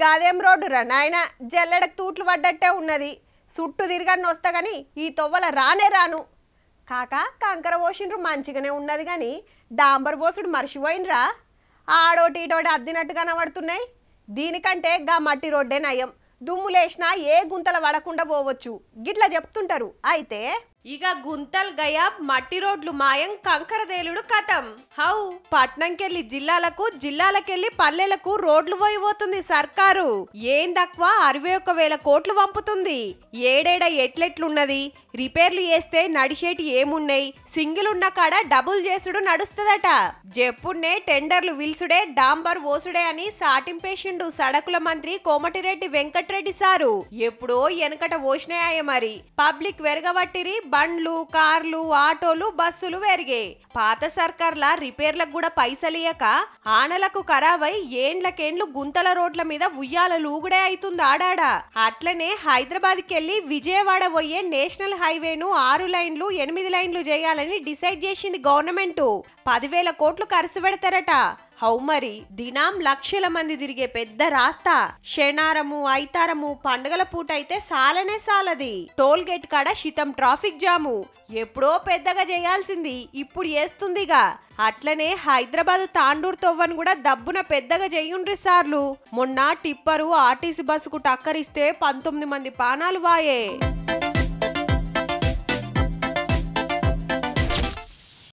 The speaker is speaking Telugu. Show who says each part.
Speaker 1: గాదేం రోడ్డు రా నాయన జల్లెడకు తూట్లు పడ్డట్టే ఉన్నది. సుట్టు తిరగని వస్తా గాని ఈ తొవ్వల రానే రాను. కాక కంకర పోసిండ్రు మంచిగానే ఉన్నది కానీ డాంబర్ పోసుడు మర్చిపోయినరా. ఆడోటి ఇటోటి అద్దినట్టు కనబడుతున్నాయి. దీనికంటే గా మట్టి రోడ్డే నయం. దుమ్ములేసినా ఏ గుంతల పడకుండా పోవచ్చు గిట్లా చెప్తుంటారు. అయితే ఇక గుంతల్ గయాబ్ మట్టి రోడ్లు మాయం కంకరదేలుడు కథం. హౌ పట్నంకెళ్ళి జిల్లాలకు జిల్లాలకెళ్ళి పల్లెలకు రోడ్లు పోయిపోతుంది సర్కారు. ఏం తక్కువ 61,000 కోట్లు పంపుతుంది. ఏడేడ ఎట్లెట్లున్నది, రిపేర్లు చేస్తే నడిచేటి ఏమున్నాయి, సింగిల్ ఉన్న కాడ డబుల్ చేసుడు నడుస్తుందట. జెప్పున్నే టెండర్లు విల్సుడే డాంబర్ ఓసుడే అని సాటింపేసిండు సడకుల మంత్రి కోమటిరెడ్డి వెంకటరెడ్డి సారు. ఎప్పుడో వెనకట ఓసినాయ మరి. పబ్లిక్ వెరగబట్టిరి, బండ్లు కార్లు ఆటోలు బస్సులు పెరిగే. పాత సర్కార్ల రిపేర్లకు కూడా పైసలియక ఆనలకు ఖరాబై ఏండ్లకేండ్లు గుంతల రోడ్ల మీద ఉయ్యాలలు ఊగుడే అవుతుంది ఆడాడా. అట్లనే హైదరాబాద్ కెళ్లి విజయవాడ పోయే నేషనల్ హైవేను 6 లైన్లు 8 లైన్లు చేయాలని డిసైడ్ చేసింది గవర్నమెంట్. 10,000 కోట్లు ఖర్చు పెడతారట. హౌ మరి దినాం లక్షల మంది తిరిగే పెద్ద రాస్తా. శనారము ఐతారము పండుగల పూట అయితే సాలనే సాలది. టోల్ గేట్ కాడ శితం ట్రాఫిక్ జాము. ఎప్పుడో పెద్దగా చేయాల్సింది ఇప్పుడు చేస్తుందిగా. అట్లనే హైదరాబాద్ తాండూరు తొవ్వను కూడా దబ్బున పెద్దగా చెయ్యుండ్రి సార్లు. మొన్న టిప్పరు ఆర్టీసీ బస్సుకు టక్కరిస్తే 19 మంది పానాలు వాయే.